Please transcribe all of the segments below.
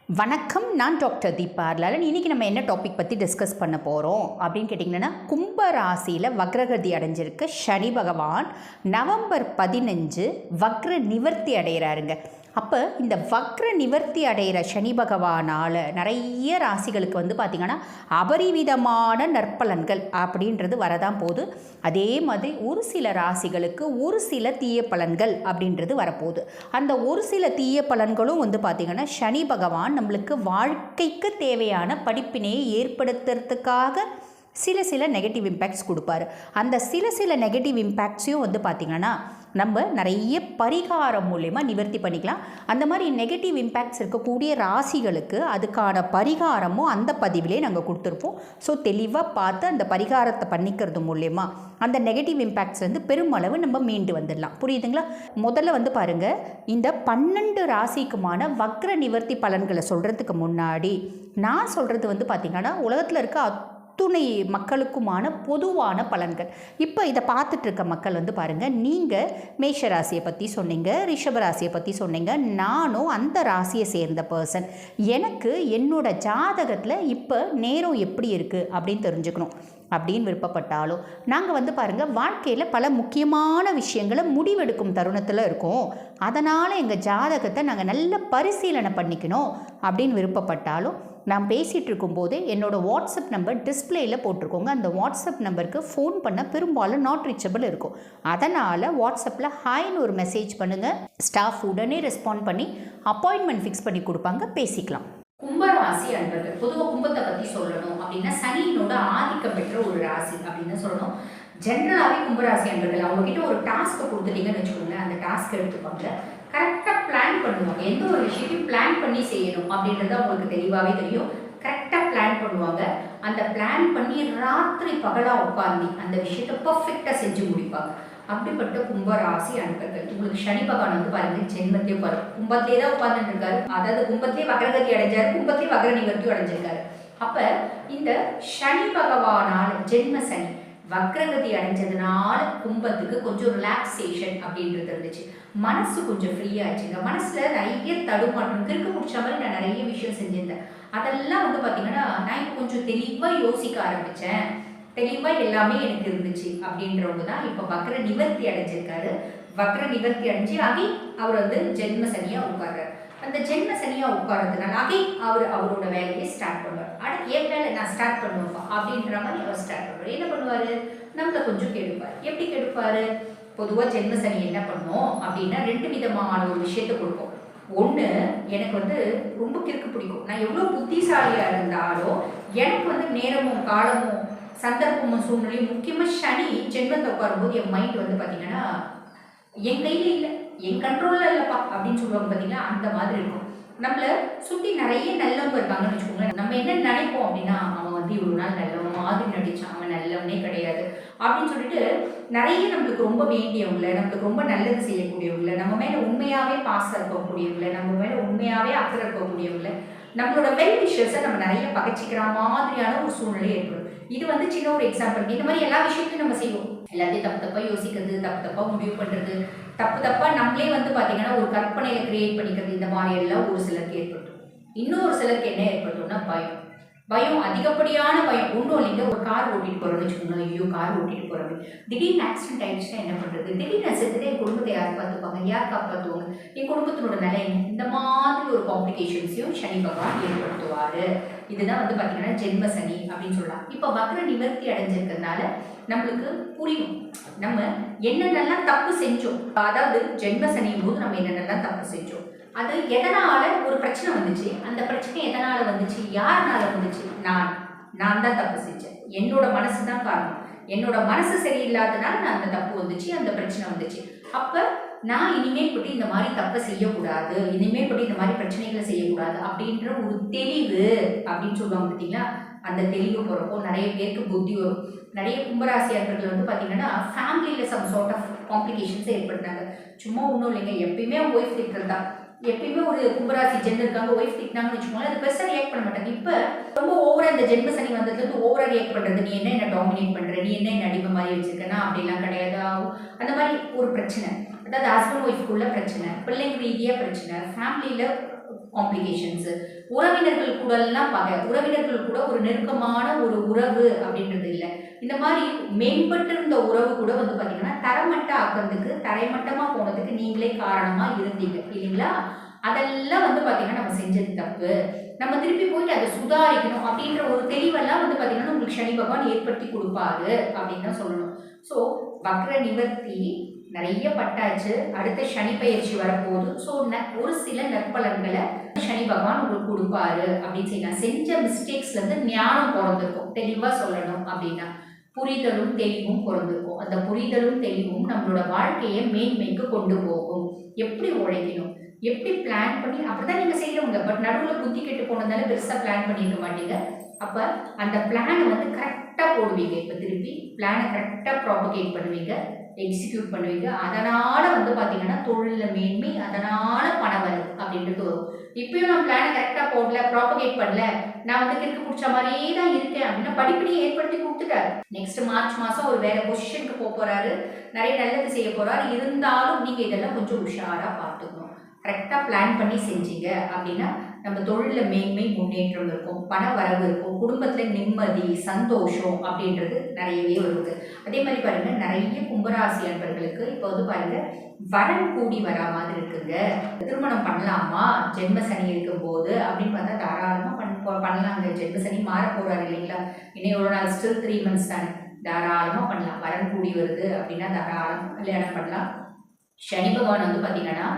வணக்கம், நான் டாக்டர் தீபா லாலன். இன்றைக்கி நம்ம என்ன டாபிக் பற்றி டிஸ்கஸ் பண்ண போகிறோம் அப்படின்னு கேட்டிங்கன்னா, கும்ப ராசியில் வக்ரகதி அடைஞ்சிருக்க சனி பகவான் நவம்பர் 15 வக்ர நிவர்த்தி அடைகிறாருங்க. அப்போ இந்த வக்ர நிவர்த்தி அடைகிற சனி பகவானால் நிறைய ராசிகளுக்கு பார்த்திங்கன்னா அபரிவிதமான நற்பலன்கள் அப்படின்றது வரதான் போகுது. அதே மாதிரி ஒரு சில ராசிகளுக்கு ஒரு சில தீய பலன்கள் அப்படின்றது வரப்போகுது. அந்த ஒரு சில தீய பலன்களும் பார்த்திங்கன்னா சனி பகவான் நம்மளுக்கு வாழ்க்கைக்கு தேவையான படிப்பினையை ஏற்படுத்துறதுக்காக சில நெகட்டிவ் இம்பேக்ட்ஸ் கொடுப்பாரு. அந்த சில நெகட்டிவ் இம்பேக்ட்ஸையும் பார்த்திங்கன்னா நம்ம நிறைய பரிகாரம் மூலயமா நிவர்த்தி பண்ணிக்கலாம். அந்த மாதிரி நெகட்டிவ் இம்பேக்ட்ஸ் இருக்கக்கூடிய ராசிகளுக்கு அதுக்கான பரிகாரமும் அந்த பதிவிலே நாங்கள் கொடுத்துருப்போம். ஸோ தெளிவாக பார்த்து அந்த பரிகாரத்தை பண்ணிக்கிறது மூலயமா அந்த நெகட்டிவ் இம்பேக்ட்ஸ் பெருமளவு நம்ம மீண்டு வந்துடலாம். புரியுதுங்களா? முதல்ல பாருங்கள், இந்த 12 ராசிக்குமான வக்ர நிவர்த்தி பலன்களை சொல்கிறதுக்கு முன்னாடி நான் சொல்கிறது பார்த்திங்கன்னா உலகத்தில் இருக்க துணை மக்களுக்குமான பொதுவான பலன்கள். இப்போ இதை பார்த்துட்டு இருக்க மக்கள் பாருங்கள், நீங்கள் மேஷ ராசியை பற்றி சொன்னீங்க, ரிஷப ராசியை பற்றி சொன்னீங்க. நானும் அந்த ராசியை சேர்ந்த பர்சன். எனக்கு என்னோட ஜாதகத்தில் இப்போ நேரம் எப்படி இருக்குது அப்படின்னு தெரிஞ்சுக்கணும் அப்படின்னு விருப்பப்பட்டாலும் நாங்கள் பாருங்கள், வாழ்க்கையில் பல முக்கியமான விஷயங்களை முடிவெடுக்கும் தருணத்தில் இருக்கோம். அதனால் எங்கள் ஜாதகத்தை நாங்கள் நல்ல பரிசீலனை பண்ணிக்கணும் அப்படின்னு விருப்பப்பட்டாலும் நான் பேசிகிட்டு இருக்கும்போதே என்னோடய வாட்ஸ்அப் நம்பர் டிஸ்பிளேயில் போட்டிருக்கோங்க. அந்த வாட்ஸ்அப் நம்பருக்கு ஃபோன் பண்ண பெரும்பாலும் நாட் ரீச்சபிள் இருக்கும். அதனால் வாட்ஸ்அப்பில் ஹாய்னு ஒரு மெசேஜ் பண்ணுங்கள். ஸ்டாஃப் உடனே ரெஸ்பாண்ட் பண்ணி அப்பாயின்மெண்ட் ஃபிக்ஸ் பண்ணி கொடுப்பாங்க, பேசிக்கலாம். கும்பராசி அன்பர்கள், பொதுவாக கும்பத்தை பற்றி சொல்லணும் அப்படின்னா சனியினோட ஆதிக்கம் பெற்ற ஒரு ராசி அப்படின்னு சொல்லணும். ஜென்ரலாகவே கும்பராசி அன்பர்கள் அவங்ககிட்ட ஒரு டாஸ்க்கை கொடுத்துட்டீங்கன்னு வச்சுக்கோங்களேன், அந்த டாஸ்க் எடுத்துப்பாங்க, கரெக்டாக பிளான் பண்ணுவாங்க. எந்த ஒரு விஷயத்தையும் பிளான் பண்ணி செய்யணும் அப்படின்றது அவங்களுக்கு தெளிவாகவே தெரியும். கரெக்டாக பிளான் பண்ணுவாங்க. அந்த பிளான் பண்ணி ராத்திரி பகலாக உட்காந்து அந்த விஷயத்தை பர்ஃபெக்டாக செஞ்சு முடிப்பாங்க. அப்படிப்பட்ட கும்பராசி அன்பர்கள், உங்களுக்கு சனி பகவான் பாருங்க, ஜென்மத்தையும் பாருங்க, கும்பத்திலே தான் உட்கார்ந்துட்டு இருக்காரு. அதாவது கும்பத்திலே வக்ரகதி அடைஞ்சாரு, கும்பத்திலே வக்ர நிவர்த்தி அடைஞ்சிருக்காரு. அப்ப இந்த சனி பகவானால் ஜென்ம சனி வக்ரகதி அடைஞ்சதுனால கும்பத்துக்கு கொஞ்சம் ரிலாக்ஸேஷன் அப்படின்றது இருந்துச்சு. மனசு கொஞ்சம் ஃப்ரீயாச்சுங்க. மனசுல நிறைய தடுமாற்றம் கிறுக்கு முடிச்ச மாதிரி நான் நிறைய விஷயம் செஞ்சிருந்தேன். அதெல்லாம் பார்த்தீங்கன்னா நான் இப்போ கொஞ்சம் தெளிவாக யோசிக்க ஆரம்பித்தேன். தெளிவாக எல்லாமே எனக்கு இருந்துச்சு அப்படின்றவங்க தான் இப்போ வக்ர நிவர்த்தி அடைஞ்சிருக்காரு. வக்ர நிவர்த்தி அடைஞ்சு அகை அவர் ஜென்ம சனியாக உட்கார்றாரு. அந்த ஜென்ம சனியாக உட்கார்றதுனால அகை அவரோட வேலையை ஸ்டார்ட் பண்ணுவார். ஆனால் என் வேலை நான் ஸ்டார்ட் பண்ணுவேன்ப்பா அப்படின்ற மாதிரி அவர் ஸ்டார்ட் பண்ணுவார். என்ன பண்ணுவார்? நம்மளை கொஞ்சம் கெடுப்பார். எப்படி கெடுப்பார்? பொதுவாக ஜென்ம சனி என்ன பண்ணும் அப்படின்னா 2 விதமான ஒரு விஷயத்தை கொடுப்போம். ஒன்று, எனக்கு ரொம்ப கிறுக்கு பிடிக்கும். நான் எவ்வளோ புத்திசாலியாக இருந்தாலும் எனக்கு நேரமும் காலமும் சந்தர்ப்பமும் சூழ்நிலையும், முக்கியமாக சனி ஜென்மத்தை உட்காரும்போது என் மைண்ட் பார்த்தீங்கன்னா என் கையில் இல்லை, என் கண்ட்ரோலில் இல்லைப்பா அப்படின்னு சொல்லுவாங்க. பார்த்தீங்கன்னா அந்த மாதிரி இருக்கும். நம்மளை சுற்றி நிறைய நல்லவங்க இருக்காங்கன்னு வச்சுக்கோங்களேன். நம்ம என்ன நினைப்போம் அப்படின்னா, அவன் இவ்வளோ நாள் நல்லவன் மாதிரி நடித்தான், அவன் நல்லவனே கிடையாது அப்படின்னு சொல்லிட்டு நிறைய நம்மளுக்கு ரொம்ப வேண்டியவங்களை, நம்மளுக்கு ரொம்ப நல்லது செய்யக்கூடியவங்களை, நம்ம மேலே உண்மையாகவே பாசம் இருக்கக்கூடியவங்களை, நம்ம மேலே உண்மையாகவே அக்கறை இருக்கக்கூடியவங்களை, நம்மளோட வெல் விஷஸை நம்ம நிறைய பகைச்சிக்கிற மாதிரியான ஒரு சூழ்நிலை ஏற்படும். இது சின்ன ஒரு எக்ஸாம்பிள். இந்த மாதிரி எல்லா விஷயத்தையும் நம்ம செய்வோம். எல்லாத்தையும் தப்பாக யோசிக்கிறது, தப்பாக முடிவு பண்ணுறது, தப்பாக நம்மளே பார்த்தீங்கன்னா ஒரு கற்பனையை கிரியேட் பண்ணிக்கிறது, இந்த மாதிரி எல்லாம் ஒரு சிலருக்கு ஏற்படும். இன்னொரு சிலருக்கு என்ன ஏற்படும்னா பயம், அதிகப்படியான பயம். ஒன்றும் இல்லைங்க, ஒரு கார் ஓட்டிட்டு போகிறோம்னு வச்சுக்கோங்க. ஐயோ, கார் ஓட்டிட்டு போகிறோம், திடீர்னு ஆக்சிடென்ட் ஆயிடுச்சுன்னா என்ன பண்ணுறது? திடீர்னு செத்துட்டு என் குடும்பத்தை யார் பார்த்துப்பாங்க, யார் காப்பாற்றுவாங்க, என் குடும்பத்தினோட நிலை என்ன? இந்த மாதிரி ஒரு காம்ப்ளிகேஷன்ஸையும் சனி பகவான் ஏற்படுத்துவார். இதுதான் பார்த்தீங்கன்னா ஜென்ம சனி அப்படின்னு சொல்லலாம். இப்போ வக்ர நிவர்த்தி அடைஞ்சிருக்கிறதுனால நம்மளுக்கு புரியும் நம்ம என்னென்னலாம் தப்பு செஞ்சோம். அதாவது ஜென்ம சனியும் போது நம்ம என்னென்னலாம் தப்பு செஞ்சோம், அது எதனால ஒரு பிரச்சனை வந்துச்சு, அந்த பிரச்சனை எதனால வந்துச்சு, யாருனால வந்துச்சு, நான் தான் தப்பு செஞ்சேன், என்னோட மனசு தான் காரணம், என்னோட மனசு சரியில்லாதனால நான் அந்த தப்பு வந்துச்சு, அந்த பிரச்சனை வந்துச்சு. அப்போ நான் இனிமேல் பற்றி இந்த மாதிரி தப்பை செய்யக்கூடாது, இனிமேல் பற்றி இந்த மாதிரி பிரச்சனைகளை செய்யக்கூடாது அப்படின்ற ஒரு தெளிவு அப்படின்னு சொல்லுவாங்க. பார்த்தீங்களா? அந்த தெளிவு போகிறப்போ நிறைய பேருக்கு புத்தி வரும். நிறைய கும்பராசியர்கள் பார்த்தீங்கன்னா ஃபேமிலியில் சம் சார்ட் ஆஃப் காம்ப்ளிகேஷன்ஸை ஏற்படுத்தாங்க. சும்மா ஒன்றும் இல்லைங்க, எப்பயுமே ஒய்ஃப் திட்டுறதா. எப்பயுமே ஒரு கும்பராசி ஜென் இருக்காங்க, ஒய்ஃப் திட்டினாங்கன்னு வச்சுக்கோங்களேன், அது பெருசாக ரியாக்ட் பண்ண மாட்டாங்க. இப்போ ரொம்ப ஓவராக இந்த ஜென்ம சனி வந்ததுலேருந்து ஓவராக ரியாக்ட் பண்ணுறது. நீ என்ன டாமினேட் பண்ணுற, நீ என்ன அடிமை மாதிரி வச்சுருக்கேன்னா அப்படிலாம் கிடையாது. அந்த மாதிரி ஒரு பிரச்சனை, அதாவது ஹஸ்பண்ட் ஒய்ஃப்குள்ள பிரச்சனை, பிள்ளைங்க ரீதியாக பிரச்சனை, ஃபேமிலியில் காம்ப்ளிகேஷன்ஸ். உறவினர்கள் கூட எல்லாம் பகை, உறவினர்கள் கூட ஒரு நெருக்கமான ஒரு உறவு அப்படின்றது இல்லை. இந்த மாதிரி மேம்பட்டிருந்த உறவு கூட வந்து பார்த்தீங்கன்னா தரமட்ட ஆக்கிறதுக்கு, தரைமட்டமா போனதுக்கு நீங்களே காரணமா இருந்தீங்க இல்லைங்களா? அதெல்லாம் வந்து பார்த்தீங்கன்னா நம்ம செஞ்சது தப்பு. நம்ம திருப்பி போயிட்டு அதை சுதாரிக்கணும் அப்படின்ற ஒரு தெளிவெல்லாம் வந்து பார்த்தீங்கன்னா உங்களுக்கு சனி பகவான் ஏற்படுத்தி கொடுப்பாரு அப்படின்னு தான் சொல்லணும். ஸோ வக்ர நிவர்த்தி நிறைய பட்டாச்சு. அடுத்த சனி பயிற்சி வரப்போகுது. ஸோ ஒரு சில நற்பலன்களை சனி பகவான் உங்களுக்கு கொடுப்பாரு அப்படின்னு செய்யலாம். செஞ்ச மிஸ்டேக்ஸ்ல இருந்து ஞானம் பிறந்திருக்கும். தெளிவா சொல்லணும் அப்படின்னா புரிதலும் தெளிவும் பிறந்திருக்கும். அந்த புரிதலும் தெளிவும் நம்மளோட வாழ்க்கையை மேன்மைக்கு கொண்டு போகும். எப்படி உழைக்கணும், எப்படி பிளான் பண்ணி அப்படிதான் நீங்க செய்யறவங்க. பட் நடுவில் புத்தி கெட்டு போனதால பெருசா பிளான் பண்ணிருக்க மாட்டீங்க. அப்ப அந்த பிளானை வந்து கரெக்டா போடுவீங்க. இப்ப திருப்பி பிளானை கரெக்டா ப்ராபகேட் பண்ணுவீங்க, எக்ஸிக்யூட் பண்ணுவீங்க. அதனால வந்து பாத்தீங்கன்னா தொழில மேன்மை, அதனால பணவரவு அப்படின்றது வரும். இப்பயும் நான் பிளானை கரெக்டா போடல, ப்ராபகேட் பண்ணல, நான் வந்து கிறுக்கு பிடிச்ச மாதிரியே தான் இருக்கேன் அப்படின்னா படிப்படியை ஏற்படுத்தி கொடுத்துட்டாரு. நெக்ஸ்ட் மார்ச் மாசம் ஒரு வேற பொசிஷனுக்கு போறாரு, நிறைய நல்லது செய்ய போறாரு. இருந்தாலும் நீங்க இதெல்லாம் கொஞ்சம் உஷாரா பார்த்துக்கணும். கரெக்டா பிளான் பண்ணி செஞ்சீங்க அப்படின்னா நம்ம தொழில மேன்மை, முன்னேற்றம் இருக்கும், பண வரவு இருக்கும், குடும்பத்துல நிம்மதி, சந்தோஷம் அப்படின்றது நிறையவே வருது. அதே மாதிரி பாருங்க, நிறைய கும்பராசி அன்பர்களுக்கு இப்போ வந்து பாருங்க வரன் கூடி வரா மாதிரி இருக்குங்க. திருமணம் பண்ணலாமா ஜென்ம சனி இருக்கும் போது அப்படின்னு பார்த்தா தாராளமா பண்ணலாங்க. ஜென்ம சனி மாற போறாரு இல்லைங்களா? இன்னும் ஒரு நாள், ஸ்டில் 3 months தானே, தாராளமா பண்ணலாம். வரன் கூடி வருது அப்படின்னா தாராளமா கல்யாணம் பண்ணலாம். சனி பகவான் வந்து பாத்தீங்கன்னா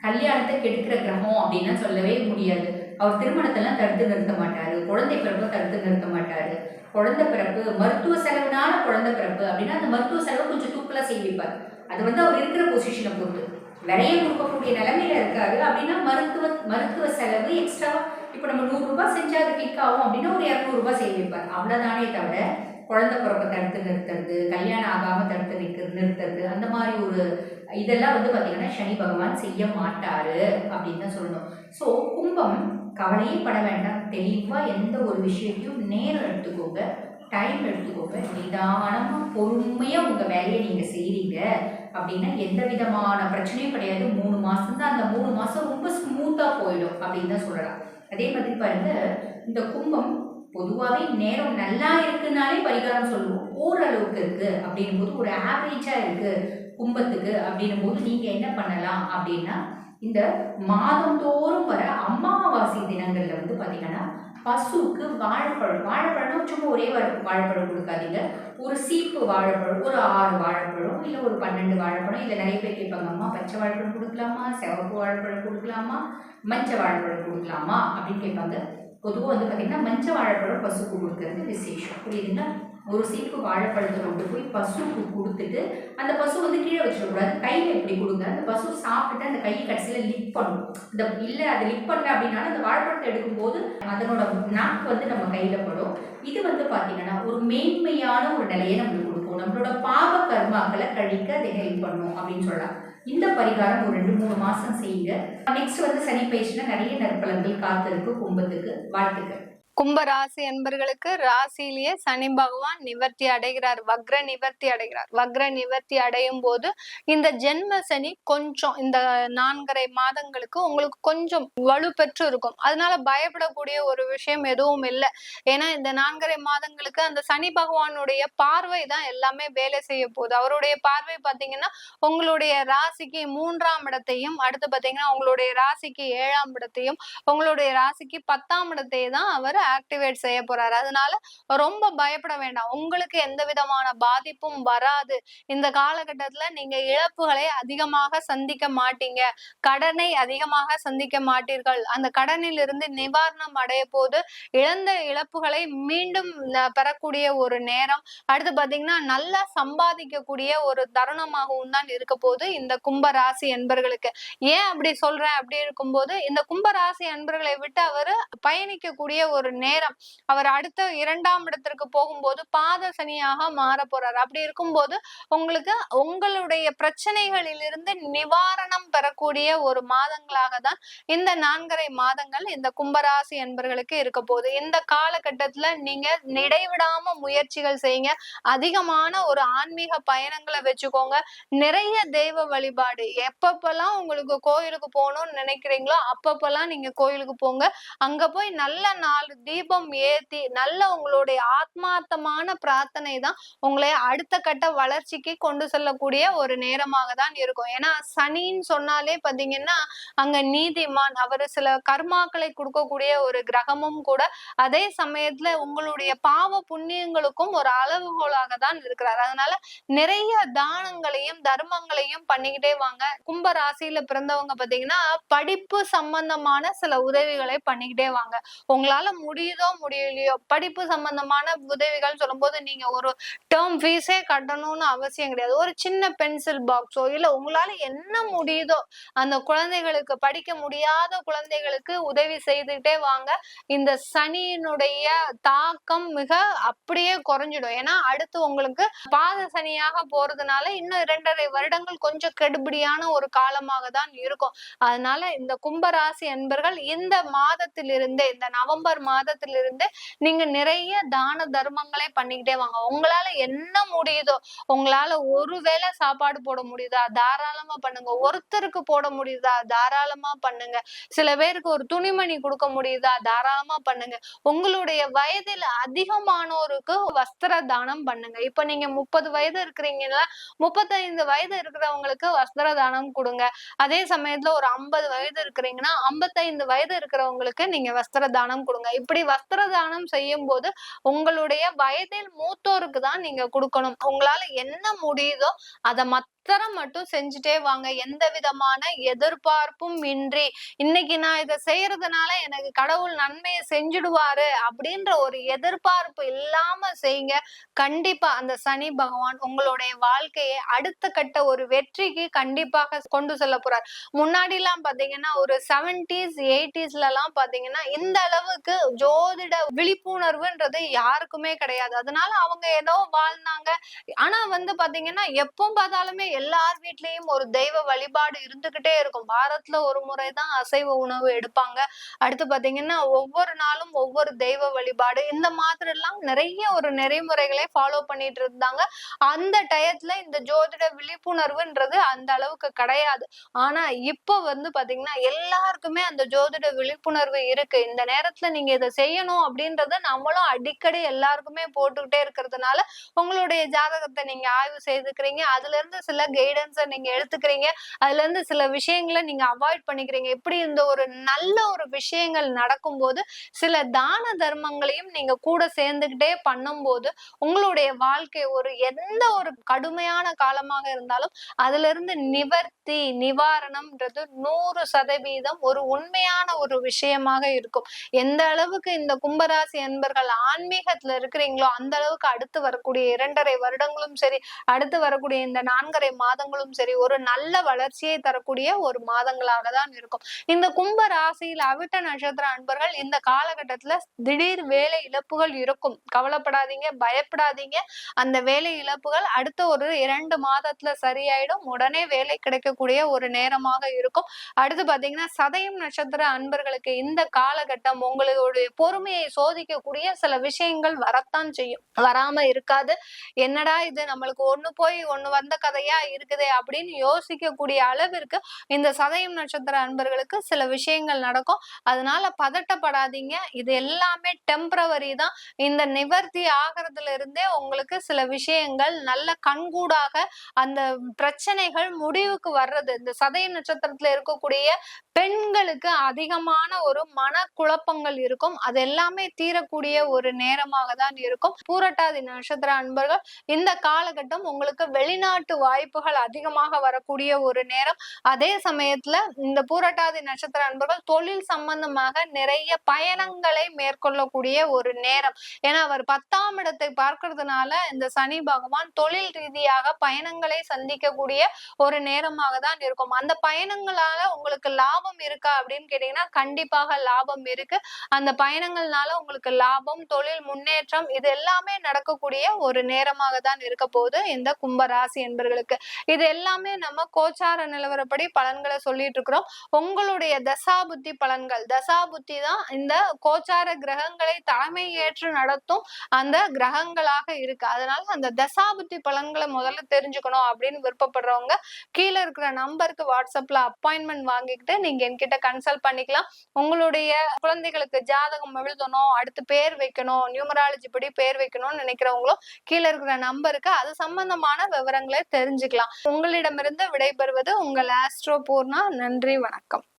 கல்யாணத்தை கெடுக்கிற கிரகம் அப்படின்னு சொல்லவே முடியாது. அவர் திருமணத்தெல்லாம் தடுத்து நிறுத்த மாட்டாரு, குழந்தை பிறப்பை தடுத்து நிறுத்த மாட்டாரு. குழந்தை பிறப்பு, மருத்துவ செலவுனால குழந்தை பிறப்பு அப்படின்னா அந்த மருத்துவ செலவு கொஞ்சம் தூக்கலா செய்விப்பார். அது வந்து அவர் இருக்கிற பொசிஷனை பொறுத்து. விலையை கொடுக்கக்கூடிய நிலைமையில இருக்காரு அப்படின்னா மருத்துவ செலவு எக்ஸ்ட்ராவா இப்போ நம்ம 100 ரூபாய் செஞ்சா அது கிளிக் ஆகும் அப்படின்னா ஒரு 200 ரூபாய் சேமிப்பார். அவ்வளவுதானே தவிர குழந்தை பிறப்பை தடுத்து நிறுத்துறது, கல்யாணம் ஆகாம தடுத்து நிறுத்துறது, அந்த மாதிரி ஒரு இதெல்லாம் வந்து பார்த்தீங்கன்னா சனி பகவான் செய்ய மாட்டாரு அப்படின்னு தான் சொல்லணும். ஸோ கும்பம் கவலையே பட வேண்டாம். தெளிவாக எந்த ஒரு விஷயத்தையும் நேரம் எடுத்துக்கோங்க, டைம் எடுத்துக்கோங்க. நிதானமாக பொறுமையாக உங்கள் வேலையை நீங்கள் செய்கிறீங்க அப்படின்னா எந்த விதமான பிரச்சனையும் கிடையாது. 3 மாதம் தான், அந்த 3 மாதம் ரொம்ப ஸ்மூத்தாக போயிடும் அப்படின்னு தான் சொல்லலாம். அதே மாதிரி பாருங்க, இந்த கும்பம் பொதுவாகவே நேரம் நல்லா இருக்குனாலே பரிகாரம் சொல்லுவோம். ஓரளவுக்கு இருக்கு அப்படின்னும் போது, ஒரு ஆவரேஜா இருக்கு கும்பத்துக்கு அப்படின்னும் போது நீங்க என்ன பண்ணலாம் அப்படின்னா, இந்த மாதந்தோறும் வர அமாவாசை தினங்கள்ல வந்து பாத்தீங்கன்னா பசுக்கு வாழைப்பழம் சும்மா ஒரே வாழைப்பழம் கொடுக்காதீங்க. ஒரு சீப்பு வாழைப்பழம், ஒரு 6 வாழைப்பழம், இல்லை ஒரு 12 வாழைப்பழம். இல்லை நிறைய பேர் கேட்பாங்க, அம்மா பச்சை வாழைப்பழம் கொடுக்கலாமா, சிவப்பு வாழைப்பழம் கொடுக்கலாமா, மஞ்சள் வாழைப்பழம் கொடுக்கலாமா அப்படின்னு கேட்பாங்க. பொதுவாக வந்து பார்த்தீங்கன்னா மஞ்சள் வாழைப்பழம் பசுக்கு கொடுக்கறது விசேஷம், புரியுதுங்களா? ஒரு சீப்பு வாழைப்பழத்தை கொண்டு போய் பசுக்கு கொடுத்துட்டு அந்த பசு வந்து கீழே வச்சிடக்கூடாது, கையில் எப்படி கொடுங்க. அந்த பசு சாப்பிட்டுட்டு அந்த கையை கடைசியில் லிப் பண்ணும். இந்த இல்லை அது லிப் பண்ணல அப்படின்னாலும் அந்த வாழைப்பழத்தை எடுக்கும்போது அதனோட நாக்கு வந்து நம்ம கையில் படும். இது வந்து பார்த்தீங்கன்னா ஒரு மேன்மையான ஒரு நிலையை நம்மளுக்கு கொடுக்கும். நம்மளோட பாவ கர்மாக்களை கழிக்க அதை ஹெல்ப் பண்ணும் அப்படின்னு சொல்லலாம். இந்த பரிகாரம் ஒரு 2-3 மாசம் செய்யுங்க. நெக்ஸ்ட் வந்து சனி பயிற்சினா நிறைய நற்பலன்கள் காத்திருக்கு கும்பத்துக்கு. வாழ்த்துக்கள். கும்பராசி என்பர்களுக்கு ராசியிலேயே சனி பகவான் நிவர்த்தி அடைகிறார், வக்ர நிவர்த்தி அடைகிறார். வக்ர நிவர்த்தி அடையும் போது இந்த ஜென்ம சனி கொஞ்சம் இந்த 4.5 மாதங்களுக்கு உங்களுக்கு கொஞ்சம் வலுப்பெற்று இருக்கும். அதனால பயப்படக்கூடிய ஒரு விஷயம் எதுவும் இல்லை. ஏன்னா இந்த 4.5 மாதங்களுக்கு அந்த சனி பகவானுடைய பார்வை தான் எல்லாமே வேலை செய்ய போகுது. அவருடைய பார்வை பாத்தீங்கன்னா உங்களுடைய ராசிக்கு 3ஆம் இடத்தையும், அடுத்து பாத்தீங்கன்னா உங்களுடைய ராசிக்கு 7ஆம் இடத்தையும், உங்களுடைய ராசிக்கு 10ஆம் இடத்தையும் தான் அவர் ஆக்டிவேட் செய்ய போறாரு. அதனால ரொம்ப பயப்பட வேண்டாம். உங்களுக்கு எந்த விதமான பாதிப்பும் வராது. இந்த காலகட்டத்துல நீங்க இழப்புகளை அதிகமாக சந்திக்க மாட்டீங்க, கடனை அதிகமாக சந்திக்க மாட்டீர்கள். அந்த கடனில் இருந்து நிவாரணம் அடைய போது இழந்த இழப்புகளை மீண்டும் பெறக்கூடிய ஒரு நேரம். அடுத்து பாத்தீங்கன்னா நல்லா சம்பாதிக்கக்கூடிய ஒரு தருணமாகவும் தான் இருக்க போது இந்த கும்ப ராசி என்பர்களுக்கு. ஏன் அப்படி சொல்றேன் அப்படி இருக்கும்போது, இந்த கும்ப ராசி அன்பர்களை விட்டு அவர் பயணிக்கக்கூடிய ஒரு ஒரு நேரம். அவர் அடுத்த 2ஆம் இடத்திற்கு போகும்போது பாத சனியாக மாற போறாரு. அப்படி இருக்கும்போது உங்களுக்கு உங்களுடைய பிரச்சனைகளிலிருந்து நிவாரணம் பெறக்கூடிய ஒரு மாதங்களாக தான் இந்த 4.5 மாதங்கள் இந்த கும்பராசி என்பர்களுக்கு இருக்க போகுது. இந்த காலகட்டத்துல நீங்க இடைவிடாம முயற்சிகள் செய்யுங்க. அதிகமான ஒரு ஆன்மீக பயணங்களை வச்சுக்கோங்க. நிறைய தெய்வ வழிபாடு எப்பப்பெல்லாம் உங்களுக்கு கோயிலுக்கு போகணும்னு நினைக்கிறீங்களோ அப்பப்பெல்லாம் நீங்க கோயிலுக்கு போங்க. அங்க போய் நல்ல 4 தீபம் ஏத்தி நல்ல உங்களுடைய ஆத்மார்த்தமான பிரார்த்தனை தான் உங்களை அடுத்த கட்ட வளர்ச்சிக்கு கொண்டு செல்லக்கூடிய ஒரு நேரமாக தான் இருக்கும். ஏன்னா சனின்னு சொன்னாலே பாத்தீங்கன்னா அங்க நீதிமான், அவரு சில கர்மாக்களை கொடுக்கக்கூடிய ஒரு கிரகமும் கூட. அதே சமயத்துல உங்களுடைய பாவ புண்ணியங்களுக்கும் ஒரு அளவுகோலாக தான் இருக்கிறார். அதனால நிறைய தானங்களையும் தர்மங்களையும் பண்ணிக்கிட்டே வாங்க. கும்ப ராசியில பிறந்தவங்க பாத்தீங்கன்னா படிப்பு சம்பந்தமான சில உதவிகளை பண்ணிக்கிட்டே வாங்க. உங்களால முடியுதோ முடியலையோ படிப்பு சம்பந்தமான உதவிகள் சொல்லும்போது நீங்க ஒரு டேர்ம் ஃபீஸே கட்டணும்னு அவசியம் கிடையாது. ஒரு சின்ன பென்சில் பாக்ஸோ இல்ல உங்களால என்ன முடியுதோ அந்த குழந்தைகளுக்கு, படிக்க முடியாத குழந்தைகளுக்கு உதவி செய்துட்டே வாங்க. இந்த சனியினுடைய தாக்கம் மிக அப்படியே குறைஞ்சிடும். ஏன்னா அடுத்து உங்களுக்கு பாத சனியாக போறதுனால இன்னும் 2.5 வருடங்கள் கொஞ்சம் கெடுபிடியான ஒரு காலமாக தான் இருக்கும். அதனால இந்த கும்பராசி என்பர்கள் இந்த மாதத்திலிருந்தே, இந்த நவம்பர் மாதத்திலிருந்து நீங்க நிறைய தான தர்மங்களை பண்ணிக்கிட்டே வாங்க. உங்களால என்ன முடியுதோ, உங்களால ஒரு வேளை சாப்பாடு போட முடியுதா தாராளமா பண்ணுங்க. ஒருத்தருக்கு போட முடியுதா தாராளமா பண்ணுங்க. சில பேருக்கு ஒரு துணிமணி கொடுக்க முடியுதா தாராளமா பண்ணுங்க. உங்களுடைய வயதில் அதிகமானோருக்கு வஸ்திர தானம் பண்ணுங்க. இப்ப நீங்க 30 வயது இருக்கிறீங்கன்னா 35 வயது இருக்கிறவங்களுக்கு வஸ்திர தானம் கொடுங்க. அதே சமயத்துல ஒரு 50 வயது இருக்கிறீங்கன்னா 55 வயது இருக்கிறவங்களுக்கு நீங்க வஸ்திர தானம் கொடுங்க. இப்படி வஸ்திர தானம் செய்யும் போது உங்களுடைய வயதில் மூத்தோருக்கு தான் நீங்க கொடுக்கணும். உங்களால என்ன முடியுதோ அதை மட்டும் செஞ்சுட்டே வாங்க. எந்த விதமான எதிர்பார்ப்பும் இன்றி இன்னைக்கு நான் இதை செய்யறதுனால எனக்கு கடவுள் நன்மையை செஞ்சுடுவாரு அப்படின்ற ஒரு எதிர்பார்ப்பு இல்லாம செய்யுங்க. கண்டிப்பா அந்த சனி பகவான் உங்களுடைய வாழ்க்கையை அடுத்த கட்ட ஒரு வெற்றிக்கு கண்டிப்பாக கொண்டு செல்ல போறார். முன்னாடி எல்லாம் பாத்தீங்கன்னா ஒரு 70s 80sல எல்லாம் பாத்தீங்கன்னா இந்த அளவுக்கு ஜோதிட விழிப்புணர்வுன்றது யாருக்குமே கிடையாது. அதனால அவங்க ஏதோ வாழ்ந்தாங்க. ஆனா பாத்தீங்கன்னா எப்பவும் பார்த்தாலுமே எல்லார் வீட்லயும் ஒரு தெய்வ வழிபாடு இருந்துகிட்டே இருக்கும். வாரத்துல ஒரு முறைதான் அசைவ உணவு எடுப்பாங்க. அடுத்து பாத்தீங்கன்னா ஒவ்வொரு நாளும் ஒவ்வொரு தெய்வ வழிபாடு இந்த மாதிரி எல்லாம் நிறைய ஒரு நெறிமுறைகளை ஃபாலோ பண்ணிட்டு இருந்தாங்க. அந்த டயத்துல இந்த ஜோதிட விழிப்புணர்வுன்றது அந்த அளவுக்கு கிடையாது. ஆனா இப்ப பாத்தீங்கன்னா எல்லாருக்குமே அந்த ஜோதிட விழிப்புணர்வு இருக்கு. இந்த நேரத்துல நீங்க இதை செய்யணும் அப்படின்றத நம்மளும் அடிக்கடி எல்லாருக்குமே போட்டுக்கிட்டே இருக்கிறதுனால உங்களுடைய ஜாதகத்தை நீங்க ஆய்வு செய்துக்கிறீங்க. அதுல இருந்து சில கைடன்ஸை நீங்க எடுத்துக்கிறீங்க. அதுல இருந்து சில விஷயங்களை நீங்க அவாய்ட் பண்ணிக்கிறீங்க. இப்படி இந்த ஒரு நல்ல ஒரு விஷயங்கள் நடக்கும்போது சில தான தர்மங்களையும் நீங்க கூட சேர்ந்துகிட்டே பண்ணும்போது உங்களுடைய வாழ்க்கை ஒரு எந்த ஒரு கடுமையான காலமாக இருந்தாலும் அதுல இருந்து நிவாரணம்ன்றது 100% ஒரு உண்மையான ஒரு விஷயமாக இருக்கும். எந்த அளவுக்கு இந்த கும்பராசி என்பர்கள் ஆன்மீகத்துல இருக்கிறீங்களோ அந்த அளவுக்கு அடுத்து வரக்கூடிய 2.5 வருடங்களும் சரி, அடுத்து வரக்கூடிய இந்த 4.5 மாதங்களும் சரி ஒரு நல்ல வளர்ச்சியை தரக்கூடிய ஒரு மாதங்களாக தான் இருக்கும். இந்த கும்ப ராசியில் அவிட்ட நட்சத்திர அன்பர்கள் இந்த காலகட்டத்துல திடீர் வேலை இழப்புகள் இருக்கும். கவலைப்படாதீங்க, பயப்படாதீங்க. அந்த வேலை இழப்புகள் அடுத்த ஒரு 2 மாதத்துல சரியாயிடும். உடனே வேலை கிடைக்கக்கூடிய ஒரு நேரமாக இருக்கும். அடுத்து பாத்தீங்கன்னா சதயம் நட்சத்திர அன்பர்களுக்கு இந்த காலகட்டம் உங்களுடைய பொறுமையை சோதிக்கக்கூடிய சில விஷயங்கள் வரத்தான் செய்யும். வராம இருக்காது. என்னடா இது நம்மளுக்கு ஒண்ணு போய் ஒண்ணு வந்த கதையா இருக்குதே அப்படின்னு யோசிக்கக்கூடிய அளவிற்கு இந்த சதயம் நட்சத்திர அன்பர்களுக்கு சில விஷயங்கள் நடக்கும். அதனால பதட்டப்படாதீங்க. இது எல்லாமே டெம்பரவரி தான். இந்த நிவர்த்தி ஆகிறதுல இருந்தே உங்களுக்கு சில விஷயங்கள் நல்ல கண்கூடாக அந்த பிரச்சனைகள் முடிவுக்கு வர்றது. இந்த சதய நட்சத்திரத்துல இருக்கக்கூடிய பெண்களுக்கு அதிகமான ஒரு மனக்குழப்பங்கள் இருக்கும். அது எல்லாமே தீரக்கூடிய ஒரு நேரமாக தான் இருக்கும். பூரட்டாதி நட்சத்திர அன்பர்கள் இந்த காலகட்டம் உங்களுக்கு வெளிநாட்டு வாய்ப்புகள் அதிகமாக வரக்கூடிய ஒரு நேரம். அதே சமயத்துல இந்த பூரட்டாதி நட்சத்திர அன்பர்கள் தொழில் சம்பந்தமாக நிறைய பயணங்களை மேற்கொள்ளக்கூடிய ஒரு நேரம். ஏன்னா அவர் 10ஆம் இடத்தை பார்க்கறதுனால இந்த சனி பகவான் தொழில் ரீதியாக பயணங்களை சந்திக்கக்கூடிய ஒரு நேரமாக தான் இருக்கும். அந்த பயணங்களால உங்களுக்கு லாபம் லாபம் இருக்கா அப்படின்னு கேட்டீங்கன்னா கண்டிப்பாக லாபம் இருக்கு. அந்த பயணங்கள்னால உங்களுக்கு லாபம், தொழில் முன்னேற்றம் இது எல்லாமே நடக்கக்கூடிய ஒரு நேரமாக தான் இருக்க போகுது இந்த கும்ப ராசி என்பர்களுக்கு. இது எல்லாமே நம்ம கோச்சார நிலவரப்படி பலன்களை சொல்லிட்டு இருக்கிறோம். உங்களுடைய தசாபுத்தி பலன்கள், தசாபுத்தி தான் இந்த கோச்சார கிரகங்களை தலைமை ஏற்று நடத்தும் அந்த கிரகங்களாக இருக்கு. அதனால அந்த தசாபுத்தி பலன்களை முதல்ல தெரிஞ்சுக்கணும் அப்படின்னு விருப்பப்படுறவங்க கீழே இருக்கிற நம்பருக்கு வாட்ஸ்அப்ல அப்பாயின்மெண்ட் வாங்கிக்கிட்டு நீங்க என்கிட்ட கன்சல்ட் பண்ணிக்கலாம். உங்களுடைய குழந்தைகளுக்கு ஜாதகம் எழுதணும், அடுத்து பேர் வைக்கணும், நியூமராலஜி படி பேர் வைக்கணும்னு நினைக்கிறவங்களும் கீழே இருக்கிற நம்பருக்கு அது சம்பந்தமான விவரங்களை தெரிஞ்சுக்கலாம். உங்களிடமிருந்து விடைபெறுவது உங்கள் ஆஸ்ட்ரோ பூர்ணா. நன்றி, வணக்கம்.